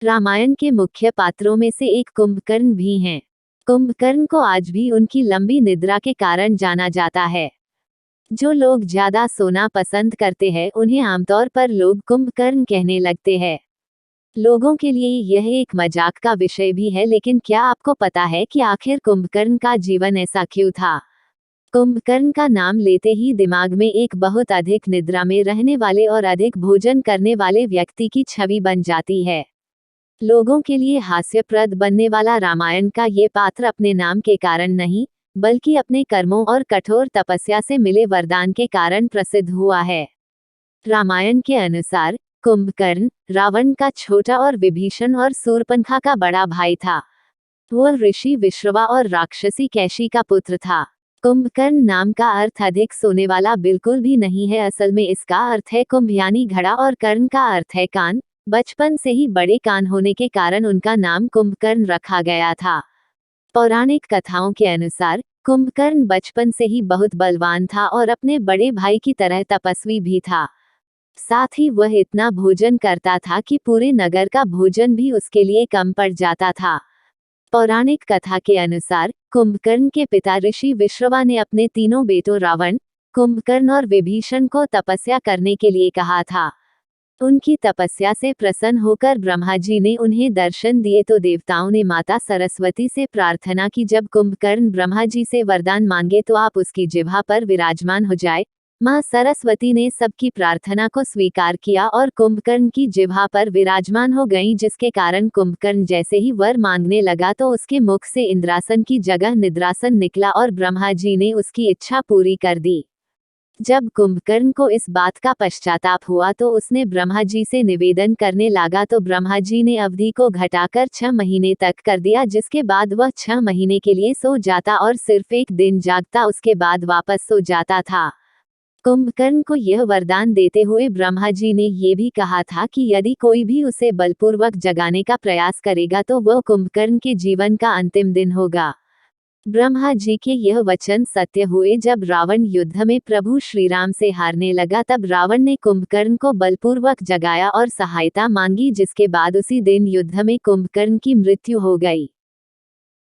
रामायण के मुख्य पात्रों में से एक कुंभकर्ण भी हैं। कुंभकर्ण को आज भी उनकी लंबी निद्रा के कारण जाना जाता है। जो लोग ज्यादा सोना पसंद करते हैं उन्हें आमतौर पर लोग कुंभकर्ण कहने लगते हैं। लोगों के लिए यह एक मजाक का विषय भी है, लेकिन क्या आपको पता है कि आखिर कुंभकर्ण का जीवन ऐसा क्यों था? कुंभकर्ण का नाम लेते ही दिमाग में एक बहुत अधिक निद्रा में रहने वाले और अधिक भोजन करने वाले व्यक्ति की छवि बन जाती है। लोगों के लिए हास्यप्रद बनने वाला रामायण का ये पात्र अपने नाम के कारण नहीं, बल्कि अपने कर्मों और कठोर तपस्या से मिले वरदान के कारण प्रसिद्ध हुआ है। रामायण के अनुसार कुंभकर्ण रावण का छोटा और विभीषण और शूर्पणखा का बड़ा भाई था। वह ऋषि विश्रवा और राक्षसी कैशी का पुत्र था। कुंभकर्ण नाम का अर्थ अधिक सोने वाला बिल्कुल भी नहीं है। असल में इसका अर्थ है कुंभ यानी घड़ा और कर्ण का अर्थ है कान। बचपन से ही बड़े कान होने के कारण उनका नाम कुंभकर्ण रखा गया था। पौराणिक कथाओं के अनुसार कुंभकर्ण बचपन से ही बहुत बलवान था और अपने बड़े भाई की तरह तपस्वी भी था। साथ ही वह इतना भोजन करता था कि पूरे नगर का भोजन भी उसके लिए कम पड़ जाता था। पौराणिक कथा के अनुसार कुंभकर्ण के पिता ऋषि विश्रवा ने अपने तीनों बेटों रावण, कुंभकर्ण और विभीषण को तपस्या करने के लिए कहा था। उनकी तपस्या से प्रसन्न होकर ब्रह्मा जी ने उन्हें दर्शन दिए तो देवताओं ने माता सरस्वती से प्रार्थना की, जब कुंभकर्ण ब्रह्मा जी से वरदान मांगे तो आप उसकी जिह्वा पर विराजमान हो जाए। मां सरस्वती ने सबकी प्रार्थना को स्वीकार किया और कुंभकर्ण की जिह्वा पर विराजमान हो गईं, जिसके कारण कुंभकर्ण जैसे ही वर मांगने लगा तो उसके मुख से इंद्रासन की जगह निद्रासन निकला और ब्रह्मा जी ने उसकी इच्छा पूरी कर दी। जब कुंभकर्ण को इस बात का पश्चाताप हुआ तो उसने ब्रह्मा जी से निवेदन करने लगा, तो ब्रह्मा जी ने अवधि को घटाकर 6 महीने तक कर दिया, जिसके बाद वह 6 महीने के लिए सो जाता और सिर्फ एक दिन जागता, उसके बाद वापस सो जाता था। कुंभकर्ण को यह वरदान देते हुए ब्रह्मा जी ने ये भी कहा था कि यदि कोई भी उसे बलपूर्वक जगाने का प्रयास करेगा तो वह कुंभकर्ण के जीवन का अंतिम दिन होगा। ब्रह्मा जी के यह वचन सत्य हुए। जब रावण युद्ध में प्रभु श्रीराम से हारने लगा तब रावण ने कुंभकर्ण को बलपूर्वक जगाया और सहायता मांगी, जिसके बाद उसी दिन युद्ध में कुंभकर्ण की मृत्यु हो गई।